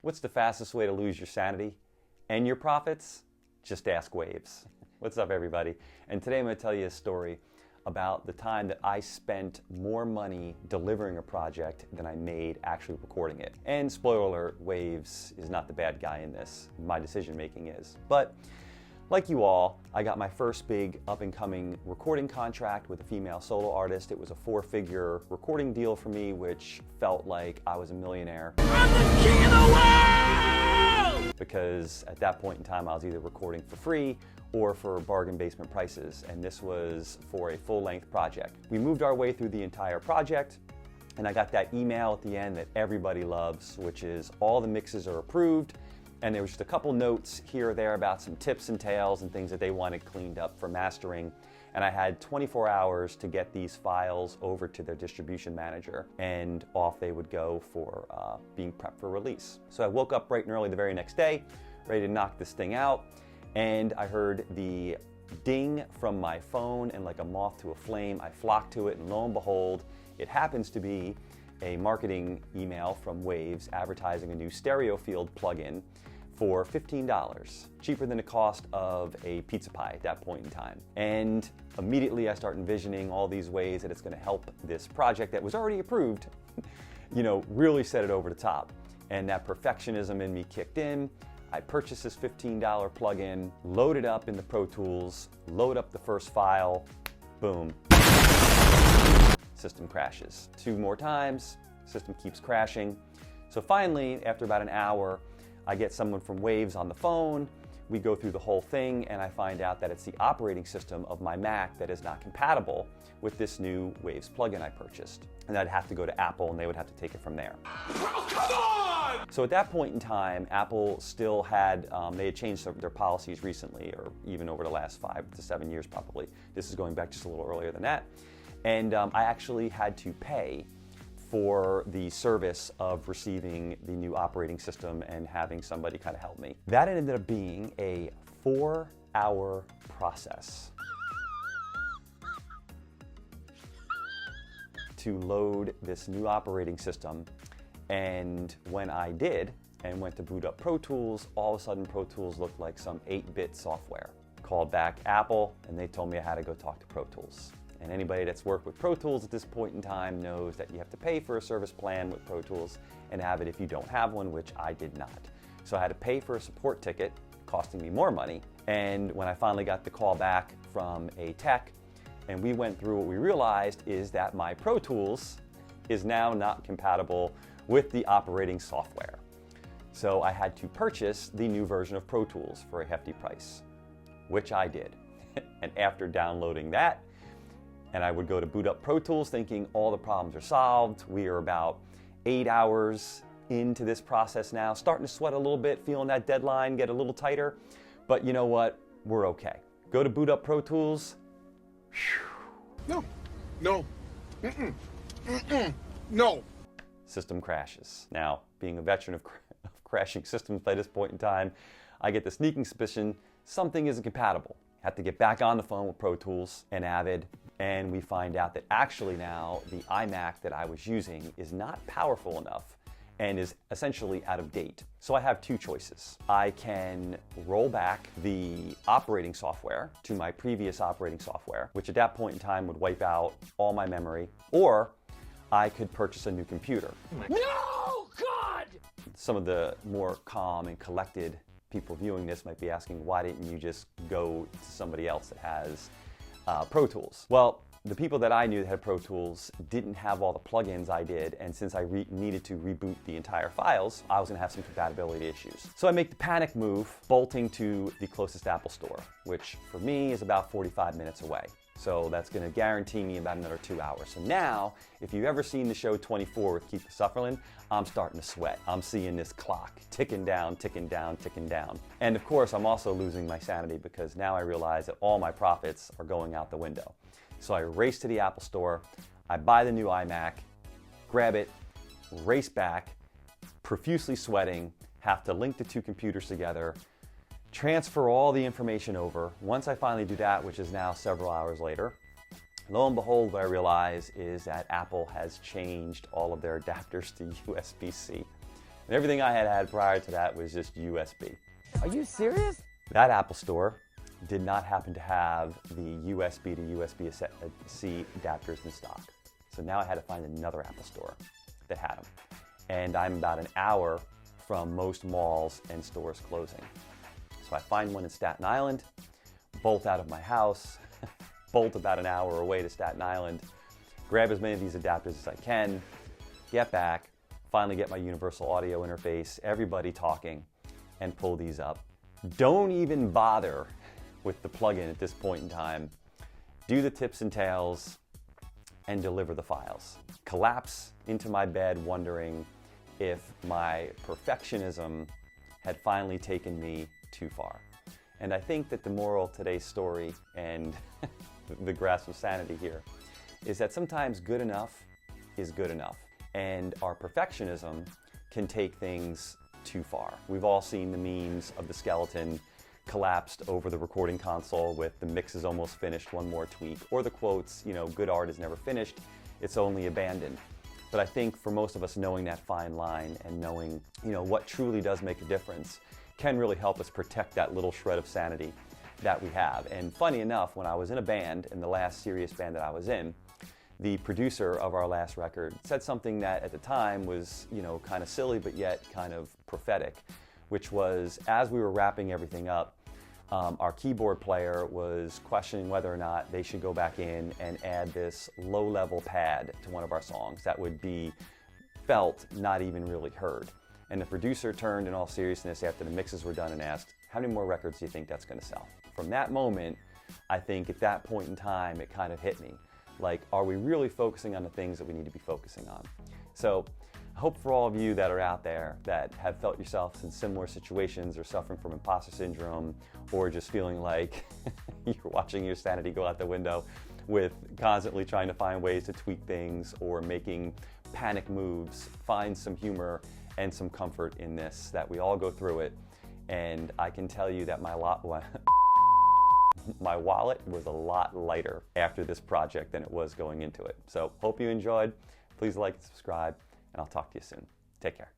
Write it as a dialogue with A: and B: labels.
A: What's the fastest way to lose your sanity and your profits? Just ask Waves. What's up, everybody? And today I'm going to tell you a story about the time that I spent more money delivering a project than I made actually recording it. And spoiler alert, Waves is not the bad guy in this. My decision making is. But like you all, I got my first big up-and-coming recording contract with a female solo artist. It was a 4-figure recording deal for me, which felt like I was a millionaire. I'm the king of the world! Because at that point in time, I was either recording for free or for bargain basement prices, and this was for a full-length project. We moved our way through the entire project, and I got that email at the end that everybody loves, which is all the mixes are approved. And there was just a couple notes here or there about some tips and tails and things that they wanted cleaned up for mastering. And I had 24 hours to get these files over to their distribution manager, and off they would go for being prepped for release. So I woke up bright and early the very next day, ready to knock this thing out. And I heard the ding from my phone, and like a moth to a flame, I flocked to it, and lo and behold, it happens to be a marketing email from Waves advertising a new stereo field plugin for $15, cheaper than the cost of a pizza pie at that point in time. And immediately I start envisioning all these ways that it's gonna help this project that was already approved, really set it over the top. And that perfectionism in me kicked in. I purchased this $15 plugin, load it up in the Pro Tools, load up the first file, boom. System crashes. 2 more times, system keeps crashing. So finally, after about an hour, I get someone from Waves on the phone. We go through the whole thing, and I find out that it's the operating system of my Mac that is not compatible with this new Waves plugin I purchased. And I'd have to go to Apple, and they would have to take it from there. Oh, come on! So at that point in time, Apple still had, they had changed their policies recently, or even over the last 5 to 7 years probably. This is going back just a little earlier than that. And I actually had to pay for the service of receiving the new operating system and having somebody kind of help me. That ended up being a 4-hour process to load this new operating system. And when I did and went to boot up Pro Tools, all of a sudden Pro Tools looked like some 8-bit software. Called back Apple, and they told me I had to go talk to Pro Tools. And anybody that's worked with Pro Tools at this point in time knows that you have to pay for a service plan with Pro Tools and have it if you don't have one, which I did not. So I had to pay for a support ticket, costing me more money. And when I finally got the call back from a tech, and we went through, what we realized is that my Pro Tools is now not compatible with the operating software. So I had to purchase the new version of Pro Tools for a hefty price, which I did. And after downloading that, and I would go to boot up Pro Tools thinking all the problems are solved. We are about 8 hours into this process now, starting to sweat a little bit, feeling that deadline get a little tighter. But you know what? We're okay. Go to boot up Pro Tools.
B: No. No.
A: System crashes. Now, being a veteran of crashing systems by this point in time, I get the sneaking suspicion something isn't compatible. Have to get back on the phone with Pro Tools and Avid, and we find out that actually now the iMac that I was using is not powerful enough and is essentially out of date. So I have 2 choices. I can roll back the operating software to my previous operating software, which at that point in time would wipe out all my memory, or I could purchase a new computer.
B: No, God!
A: Some of the more calm and collected people viewing this might be asking, why didn't you just go to somebody else that has Pro Tools? Well, the people that I knew that had Pro Tools didn't have all the plugins I did, and since I needed to reboot the entire files, I was gonna have some compatibility issues. So I make the panic move, bolting to the closest Apple store, which for me is about 45 minutes away. So that's gonna guarantee me about another 2 hours. So now, if you've ever seen the show 24 with Keith Sutherland, I'm starting to sweat. I'm seeing this clock ticking down, ticking down, ticking down. And of course, I'm also losing my sanity because now I realize that all my profits are going out the window. So I race to the Apple store, I buy the new iMac, grab it, race back, profusely sweating, have to link the 2 computers together, transfer all the information over. Once I finally do that, which is now several hours later, lo and behold, what I realize is that Apple has changed all of their adapters to USB-C. And everything I had prior to that was just USB.
C: Are you serious?
A: That Apple Store did not happen to have the USB to USB-C adapters in stock. So now I had to find another Apple Store that had them. And I'm about an hour from most malls and stores closing. So I find one in Staten Island, bolt out of my house, bolt about an hour away to Staten Island, grab as many of these adapters as I can, get back, finally get my universal audio interface, everybody talking, and pull these up. Don't even bother with the plugin at this point in time. Do the tips and tails and deliver the files. Collapse into my bed wondering if my perfectionism had finally taken me too far. And I think that the moral of today's story and the grasp of sanity here is that sometimes good enough is good enough. And our perfectionism can take things too far. We've all seen the memes of the skeleton collapsed over the recording console with the mix is almost finished, one more tweak, or the quotes, good art is never finished, it's only abandoned. But I think for most of us, knowing that fine line and knowing, what truly does make a difference can really help us protect that little shred of sanity that we have. And funny enough, when I was in a band, in the last serious band that I was in, the producer of our last record said something that at the time was, kind of silly, but yet kind of prophetic, which was, as we were wrapping everything up, our keyboard player was questioning whether or not they should go back in and add this low-level pad to one of our songs that would be felt, not even really heard. And the producer turned in all seriousness after the mixes were done and asked, how many more records do you think that's going to sell? From that moment, I think at that point in time, it kind of hit me. Like, are we really focusing on the things that we need to be focusing on? So I hope for all of you that are out there that have felt yourselves in similar situations or suffering from imposter syndrome or just feeling like you're watching your sanity go out the window with constantly trying to find ways to tweak things or making panic moves, find some humor and some comfort in this, that we all go through it. And I can tell you that my wallet was a lot lighter after this project than it was going into it. So hope you enjoyed. Please like and subscribe, and I'll talk to you soon. Take care.